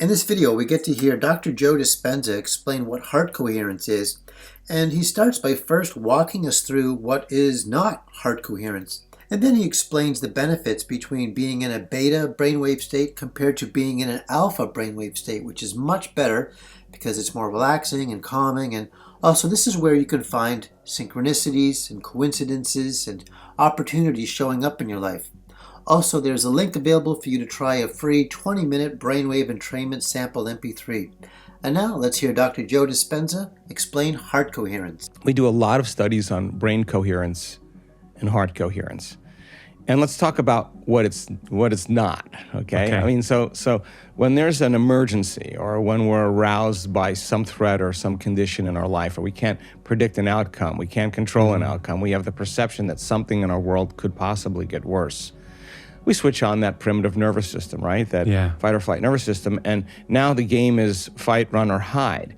In this video, we get to hear Dr. Joe Dispenza explain what heart coherence is, and he starts by first walking us through what is not heart coherence. And then he explains the benefits between being in a beta brainwave state compared to being in an alpha brainwave state, which is much better because it's more relaxing and calming. And also, this is where you can find synchronicities and coincidences and opportunities showing up in your life. Also, there's a link available for you to try a free 20-minute brainwave entrainment sample MP3. And now let's hear Dr. Joe Dispenza explain heart coherence. We do a lot of studies on brain coherence and heart coherence. And let's talk about what it's not, okay? I mean, so when there's an emergency or when we're aroused by some threat or some condition in our life, or we can't predict an outcome, we can't control an outcome, we have the perception that something in our world could possibly get worse. We switch on that primitive nervous system, right? That fight or flight nervous system, and now the game is fight, run, or hide.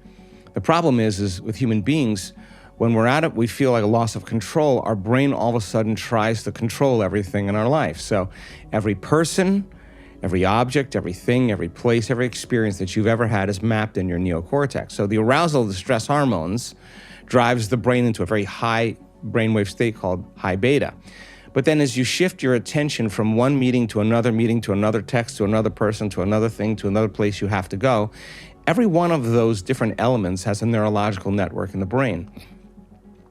The problem is with human beings, when we're at it, we feel like a loss of control. Our brain all of a sudden tries to control everything in our life. So every person, every object, everything, every place, every experience that you've ever had is mapped in your neocortex. So the arousal of the stress hormones drives the brain into a very high brainwave state called high beta. But then as you shift your attention from one meeting to another text to another person, to another thing, to another place you have to go, every one of those different elements has a neurological network in the brain.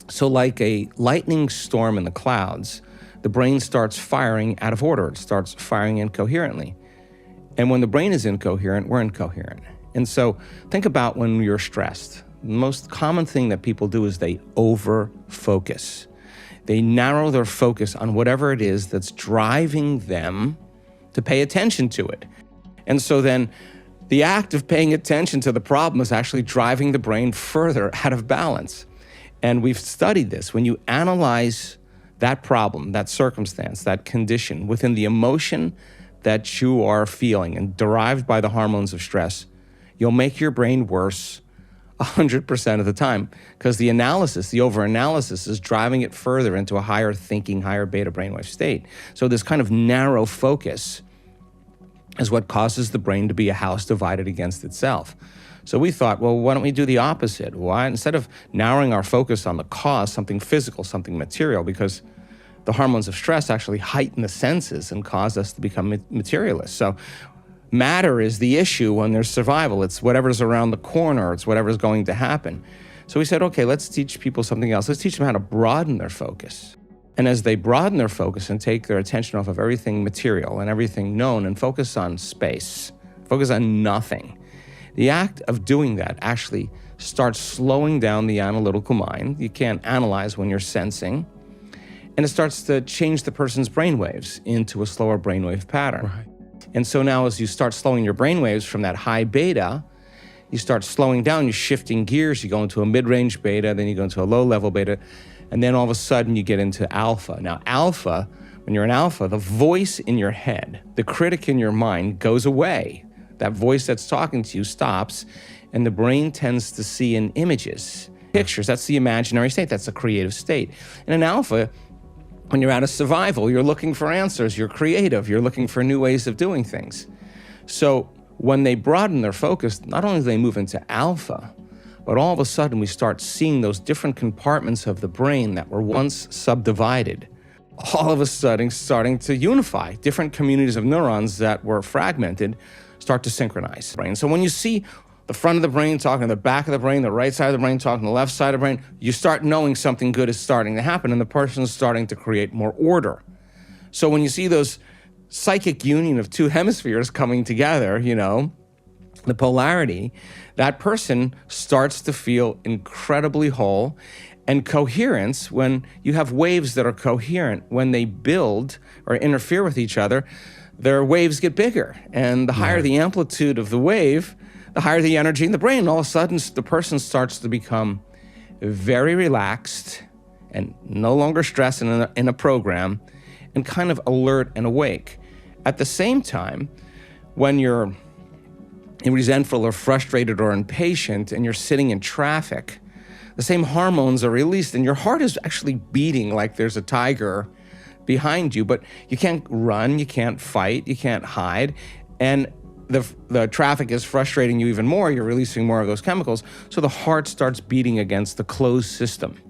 So like a lightning storm in the clouds, the brain starts firing out of order. It starts firing incoherently. And when the brain is incoherent, we're incoherent. And so think about when you're stressed. The most common thing that people do is they over-focus. They narrow their focus on whatever it is that's driving them to pay attention to it. And so then the act of paying attention to the problem is actually driving the brain further out of balance. And we've studied this. When you analyze that problem, that circumstance, that condition within the emotion that you are feeling and derived by the hormones of stress, you'll make your brain worse 100% of the time, because the analysis, the over-analysis is driving it further into a higher thinking, higher beta brainwave state. So this kind of narrow focus is what causes the brain to be a house divided against itself. So we thought, well, why don't we do the opposite? Why, instead of narrowing our focus on the cause, something physical, something material, because the hormones of stress actually heighten the senses and cause us to become materialists. So matter is the issue when there's survival. It's whatever's around the corner. It's whatever's going to happen. So we said, okay, let's teach people something else. Let's teach them how to broaden their focus. And as they broaden their focus and take their attention off of everything material and everything known and focus on space, focus on nothing, the act of doing that actually starts slowing down the analytical mind. You can't analyze when you're sensing. And it starts to change the person's brainwaves into a slower brainwave pattern. Right. And so now as you start slowing your brainwaves from that high beta, you start slowing down, you're shifting gears, you go into a mid-range beta, then you go into a low-level beta, and then all of a sudden you get into alpha. Now alpha, when you're in alpha, the voice in your head, the critic in your mind goes away. That voice that's talking to you stops, and the brain tends to see in images, pictures. That's the imaginary state, that's the creative state. And in alpha, when you're out of survival, you're looking for answers, you're creative, you're looking for new ways of doing things. So when they broaden their focus, not only do they move into alpha, but all of a sudden we start seeing those different compartments of the brain that were once subdivided, all of a sudden starting to unify. Different communities of neurons that were fragmented start to synchronize. So when you see the front of the brain talking to the back of the brain, the right side of the brain talking to the left side of the brain, you start knowing something good is starting to happen and the person's starting to create more order. So when you see those psychic union of two hemispheres coming together, you know, the polarity, that person starts to feel incredibly whole. And coherence, when you have waves that are coherent, when they build or interfere with each other, their waves get bigger. And the higher the amplitude of the wave, the higher the energy in the brain. All of a sudden, the person starts to become very relaxed and no longer stressed in a program and kind of alert and awake. At the same time, when you're resentful or frustrated or impatient and you're sitting in traffic, the same hormones are released and your heart is actually beating like there's a tiger behind you, but you can't run, you can't fight, you can't hide. And the traffic is frustrating you even more, you're releasing more of those chemicals, so the heart starts beating against the closed system.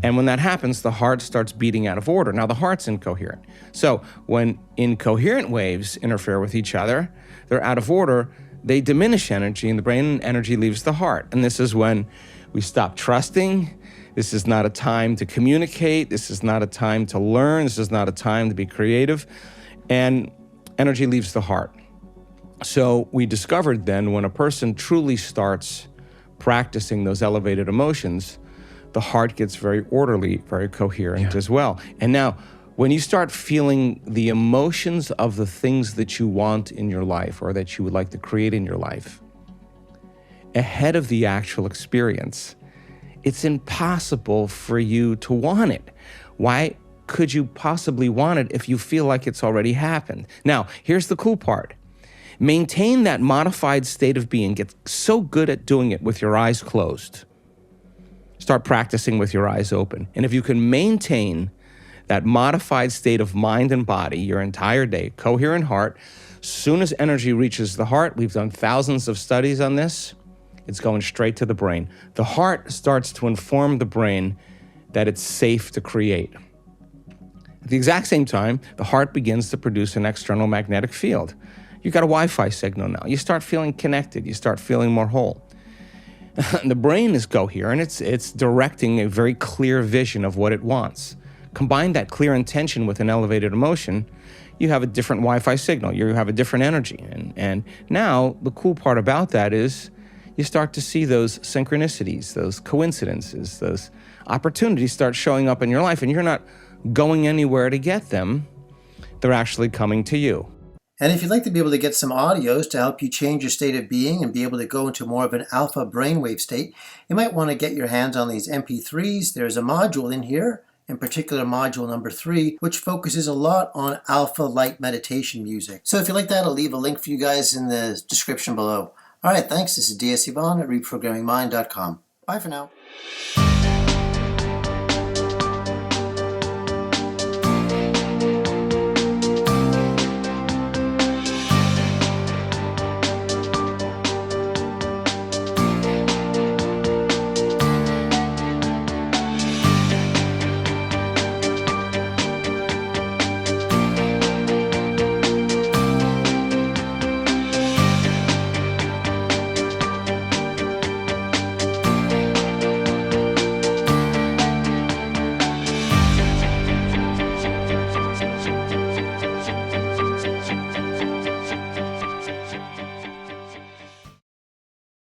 And when that happens, the heart starts beating out of order. Now, the heart's incoherent. So when incoherent waves interfere with each other, they're out of order, they diminish energy, and the brain energy leaves the heart. And this is when we stop trusting. This is not a time to communicate. This is not a time to learn. This is not a time to be creative. And energy leaves the heart. So we discovered then when a person truly starts practicing those elevated emotions, the heart gets very orderly, very coherent as well. And now, when you start feeling the emotions of the things that you want in your life or that you would like to create in your life, ahead of the actual experience, it's impossible for you to want it. Why could you possibly want it if you feel like it's already happened? Now, here's the cool part. Maintain that modified state of being. Get so good at doing it with your eyes closed. Start practicing with your eyes open. And if you can maintain that modified state of mind and body your entire day, coherent heart, soon as energy reaches the heart, we've done thousands of studies on this, it's going straight to the brain. The heart starts to inform the brain that it's safe to create. At the exact same time, the heart begins to produce an external magnetic field. You got a Wi-Fi signal now. You start feeling connected. You start feeling more whole. The brain is coherent. It's directing a very clear vision of what it wants. Combine that clear intention with an elevated emotion, you have a different Wi-Fi signal. You have a different energy. And now the cool part about that is you start to see those synchronicities, those coincidences, those opportunities start showing up in your life, and you're not going anywhere to get them. They're actually coming to you. And if you'd like to be able to get some audios to help you change your state of being and be able to go into more of an alpha brainwave state, you might want to get your hands on these MP3s. There's a module in here, in particular module number 3, which focuses a lot on alpha light meditation music. So if you like that, I'll leave a link for you guys in the description below. All right, thanks. This is D.S. Yvonne at reprogrammingmind.com. Bye for now.